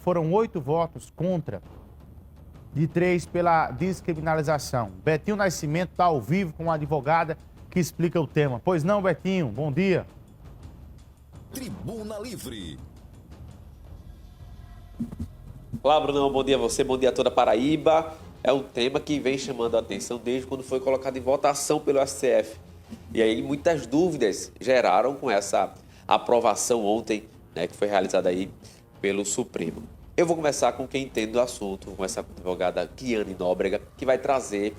foram 8 votos contra e 3 pela descriminalização. Betinho Nascimento está ao vivo com uma advogada que explica o tema. Pois não, Betinho? Bom dia. Tribuna Livre. Olá, Brunão. Bom dia a você, bom dia a toda a Paraíba. É um tema que vem chamando a atenção desde quando foi colocado em votação pelo STF. E aí muitas dúvidas geraram com essa aprovação ontem, né, que foi realizada aí pelo Supremo. Eu vou começar com quem entende do assunto, com essa advogada Kiane Nóbrega, que vai trazer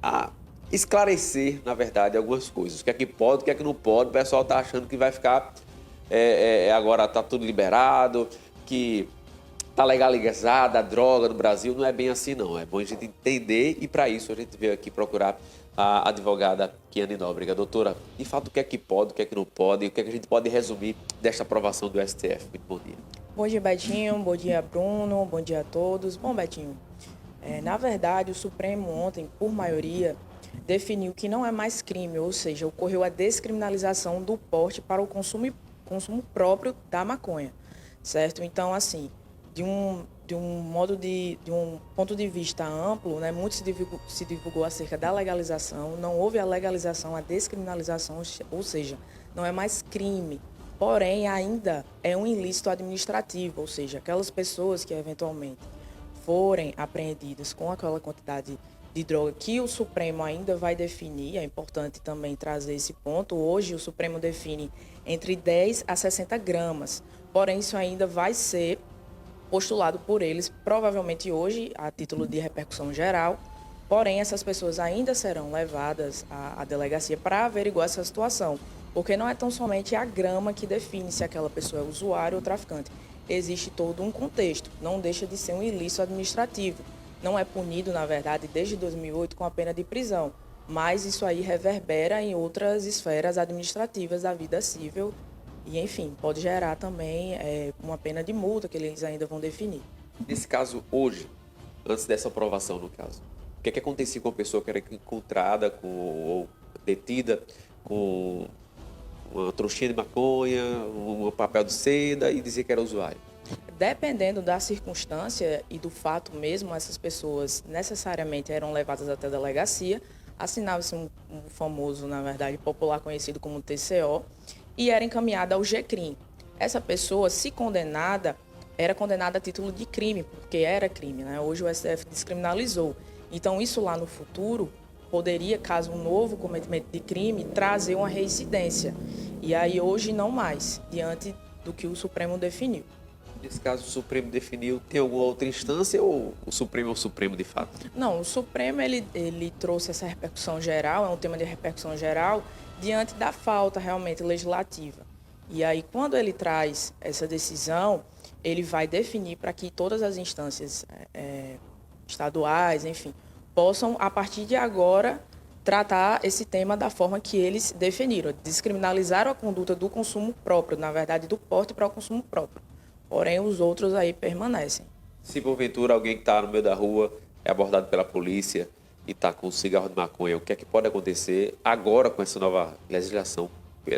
a esclarecer, na verdade, algumas coisas. O que é que pode, o que é que não pode. O pessoal está achando que vai ficar, agora está tudo liberado, que está legalizada a droga no Brasil. Não é bem assim, não. É bom a gente entender e, para isso, a gente veio aqui procurar a advogada Kiane Nóbrega. Doutora, de fato, o que é que pode, o que é que não pode, e o que é que a gente pode resumir desta aprovação do STF? Muito bom dia. Bom dia, Betinho. Bom dia, Bruno. Bom dia a todos. Bom, Betinho, na verdade, o Supremo ontem, por maioria, definiu que não é mais crime, ou seja, ocorreu a descriminalização do porte para o consumo próprio da maconha, certo? Então, assim, de um ponto de vista amplo, né, muito se divulgou acerca da legalização, não houve a legalização, a descriminalização, ou seja, não é mais crime. Porém, ainda é um ilícito administrativo, ou seja, aquelas pessoas que eventualmente forem apreendidas com aquela quantidade de droga que o Supremo ainda vai definir, é importante também trazer esse ponto. Hoje o Supremo define entre 10 a 60 gramas, porém isso ainda vai ser postulado por eles, provavelmente hoje, a título de repercussão geral, porém essas pessoas ainda serão levadas à delegacia para averiguar essa situação. Porque não é tão somente a grama que define se aquela pessoa é usuário ou traficante. Existe todo um contexto, não deixa de ser um ilícito administrativo. Não é punido, na verdade, desde 2008 com a pena de prisão, mas isso aí reverbera em outras esferas administrativas da vida civil e, enfim, pode gerar também uma pena de multa que eles ainda vão definir. Nesse caso, hoje, antes dessa aprovação, no caso, o que é que acontecia com a pessoa que era encontrada ou detida com uma trouxinha de maconha, um papel de seda e dizer que era usuário? Dependendo da circunstância e do fato mesmo, essas pessoas necessariamente eram levadas até a delegacia, assinava-se um famoso, na verdade, popular conhecido como TCO, e era encaminhada ao GCRIM. Essa pessoa, se condenada, era condenada a título de crime, porque era crime, né? Hoje o STF descriminalizou. Então, isso lá no futuro poderia, caso um novo cometimento de crime, trazer uma reincidência. E aí hoje não mais, diante do que o Supremo definiu. Nesse caso, o Supremo definiu, tem alguma outra instância ou o Supremo é o Supremo de fato? Não, o Supremo ele trouxe essa repercussão geral, é um tema de repercussão geral, diante da falta realmente legislativa. E aí, quando ele traz essa decisão, ele vai definir para que todas as instâncias estaduais, enfim, possam, a partir de agora, tratar esse tema da forma que eles definiram. Descriminalizaram a conduta do consumo próprio, na verdade, do porte para o consumo próprio. Porém, os outros aí permanecem. Se porventura alguém que está no meio da rua é abordado pela polícia e está com um cigarro de maconha, o que é que pode acontecer agora com essa nova legislação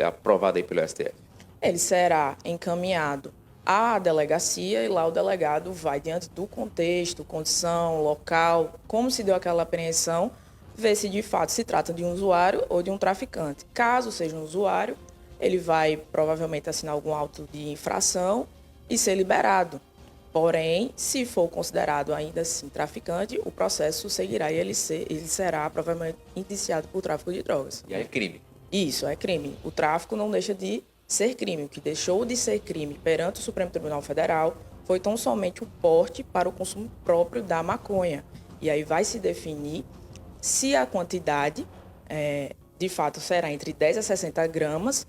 aprovada aí pelo STF? Ele será encaminhado à delegacia e lá o delegado vai, diante do contexto, condição, local, como se deu aquela apreensão, ver se de fato se trata de um usuário ou de um traficante. Caso seja um usuário, ele vai provavelmente assinar algum auto de infração e ser liberado. Porém, se for considerado ainda assim traficante, o processo seguirá e ele será provavelmente indiciado por tráfico de drogas. E aí é crime? Isso, é crime. O tráfico não deixa de ser crime. O que deixou de ser crime perante o Supremo Tribunal Federal foi tão somente o porte para o consumo próprio da maconha. E aí vai se definir se a quantidade, de fato, será entre 10 a 60 gramas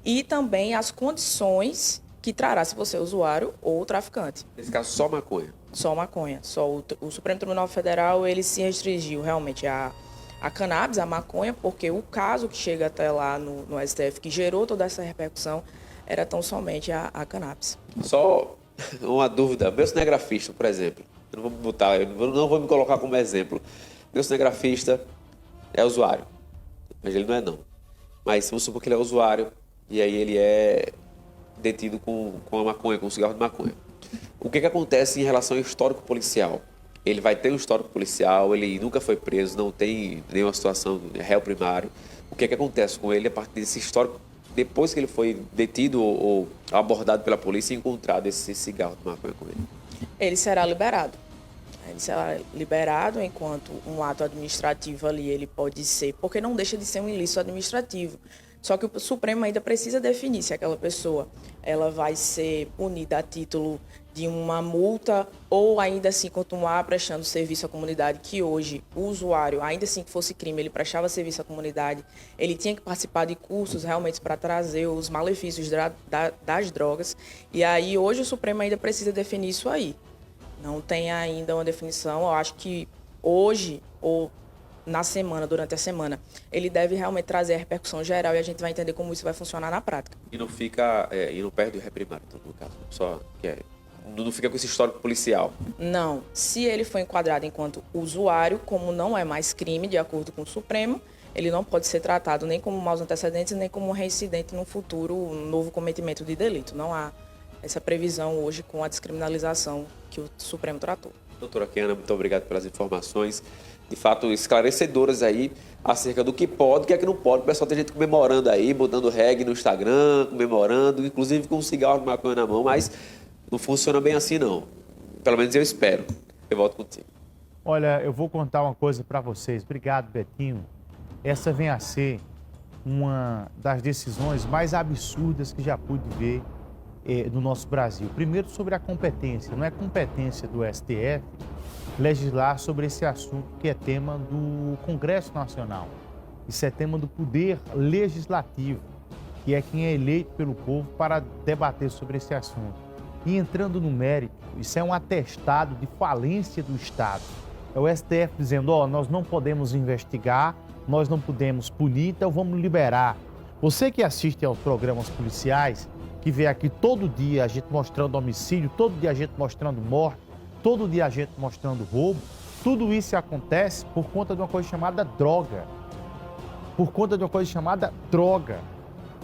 e também as condições que trará se você é usuário ou traficante. Nesse caso, só maconha? Só maconha. Só o Supremo Tribunal Federal ele se restringiu realmente a cannabis, a maconha, porque o caso que chega até lá no STF, que gerou toda essa repercussão, era tão somente a cannabis. Só uma dúvida. Meu cinegrafista, por exemplo, eu não vou me colocar como exemplo. Meu cinegrafista é usuário, mas ele não é não. Mas vamos supor que ele é usuário e aí ele é detido com a maconha, com um cigarro de maconha. O que acontece em relação ao histórico policial? Ele vai ter um histórico policial, ele nunca foi preso, não tem nenhuma situação de réu primário. O que acontece com ele a partir desse histórico, depois que ele foi detido ou abordado pela polícia e encontrado esse cigarro de maconha com ele? Ele será liberado. Ele será liberado enquanto um ato administrativo ali, ele pode ser, porque não deixa de ser um ilícito administrativo. Só que o Supremo ainda precisa definir se aquela pessoa ela vai ser punida a título de uma multa ou ainda assim continuar prestando serviço à comunidade, que hoje o usuário, ainda assim que fosse crime, ele prestava serviço à comunidade, ele tinha que participar de cursos realmente para trazer os malefícios das drogas. E aí hoje o Supremo ainda precisa definir isso aí. Não tem ainda uma definição. Eu acho que hoje ou na semana, durante a semana, ele deve realmente trazer a repercussão geral e a gente vai entender como isso vai funcionar na prática. E não fica, e não perde o reprimário, então, no caso, só que não fica com esse histórico policial. Não. Se ele for enquadrado enquanto usuário, como não é mais crime, de acordo com o Supremo, ele não pode ser tratado nem como maus antecedentes, nem como reincidente no futuro, um novo cometimento de delito. Não há essa previsão hoje com a descriminalização que o Supremo tratou. Doutora Kiana, muito obrigado pelas informações, de fato, esclarecedoras aí acerca do que pode e o que é que não pode. O pessoal tem gente comemorando aí, botando reggae no Instagram, comemorando, inclusive com um cigarro de maconha na mão, mas não funciona bem assim, não. Pelo menos eu espero. Eu volto contigo. Olha, eu vou contar uma coisa para vocês. Obrigado, Betinho. Essa vem a ser uma das decisões mais absurdas que já pude ver no nosso Brasil. Primeiro, sobre a competência. Não é competência do STF legislar sobre esse assunto que é tema do Congresso Nacional. Isso é tema do Poder Legislativo, que é quem é eleito pelo povo para debater sobre esse assunto. E entrando no mérito, isso é um atestado de falência do Estado. É o STF dizendo, nós não podemos investigar, nós não podemos punir, então vamos liberar. Você que assiste aos programas policiais, que vê aqui todo dia a gente mostrando homicídio, todo dia a gente mostrando morte, todo dia a gente mostrando roubo, tudo isso acontece por conta de uma coisa chamada droga. Por conta de uma coisa chamada droga.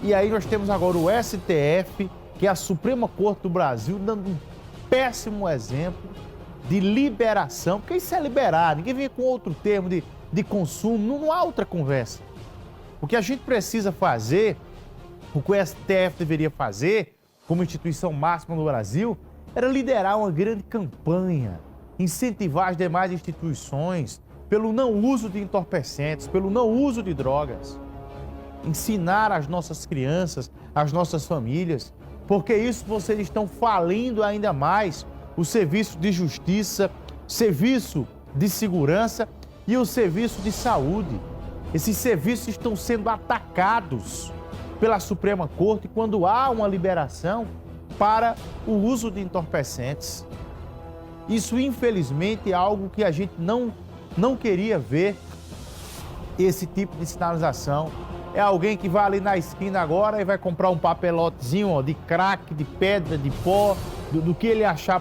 E aí nós temos agora o STF, que é a Suprema Corte do Brasil, dando um péssimo exemplo de liberação, porque isso é liberar, ninguém vem com outro termo de consumo, não há outra conversa. O que a gente precisa fazer, o que o STF deveria fazer, como instituição máxima no Brasil, era liderar uma grande campanha, incentivar as demais instituições pelo não uso de entorpecentes, pelo não uso de drogas. Ensinar as nossas crianças, as nossas famílias, porque isso vocês estão falindo ainda mais o serviço de justiça, serviço de segurança e o serviço de saúde. Esses serviços estão sendo atacados pela Suprema Corte quando há uma liberação para o uso de entorpecentes. Isso, infelizmente, é algo que a gente não queria ver, esse tipo de sinalização. É alguém que vai ali na esquina agora e vai comprar um papelotezinho de crack, de pedra, de pó, do que ele achar.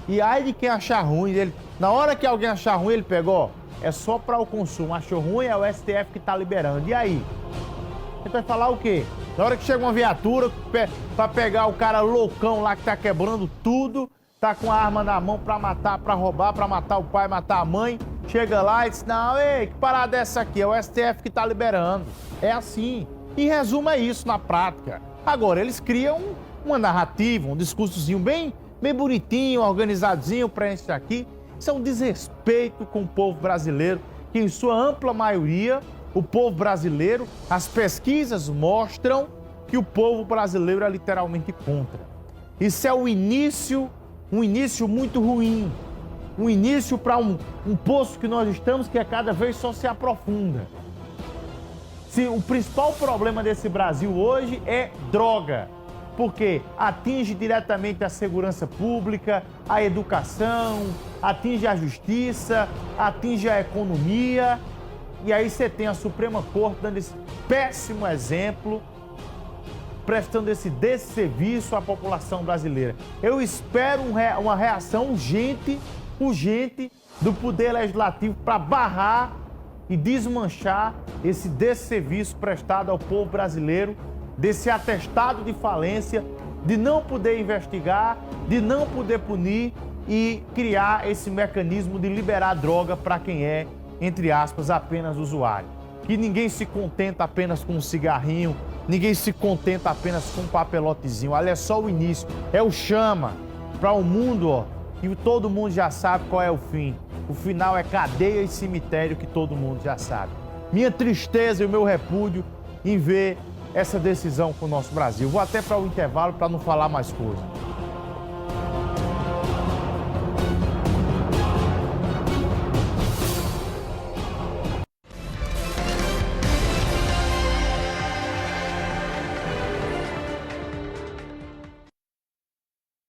E aí de quem achar ruim, na hora que alguém achar ruim, ele pegou, é só para o consumo. Achou ruim, é o STF que está liberando. E aí? Você vai falar o quê? Na hora que chega uma viatura para pegar o cara loucão lá que tá quebrando tudo, tá com a arma na mão para matar, para roubar, para matar o pai, matar a mãe, chega lá e diz, não, ei, que parada é essa aqui? É o STF que tá liberando. É assim. Em resumo, é isso na prática. Agora, eles criam uma narrativa, um discursozinho bem bonitinho, organizadinho para isso aqui. Isso é um desrespeito com o povo brasileiro, que em sua ampla maioria, o povo brasileiro, as pesquisas mostram que o povo brasileiro é literalmente contra. Isso é um início muito ruim, um início para um poço que nós estamos, que a cada vez só se aprofunda. Se o principal problema desse Brasil hoje é droga, porque atinge diretamente a segurança pública, a educação, atinge a justiça, atinge a economia. E aí você tem a Suprema Corte dando esse péssimo exemplo, prestando esse desserviço à população brasileira. Eu espero uma reação urgente do Poder Legislativo para barrar e desmanchar esse desserviço prestado ao povo brasileiro, desse atestado de falência de não poder investigar, de não poder punir e criar esse mecanismo de liberar droga para quem é, entre aspas, apenas usuário. Que ninguém se contenta apenas com um cigarrinho, ninguém se contenta apenas com um papelotezinho. Ali é só o início, é o chama para o mundo, ó, e todo mundo já sabe qual é o fim. O final é cadeia e cemitério, que todo mundo já sabe. Minha tristeza e o meu repúdio em ver essa decisão com o nosso Brasil. Vou até para o intervalo para não falar mais coisa.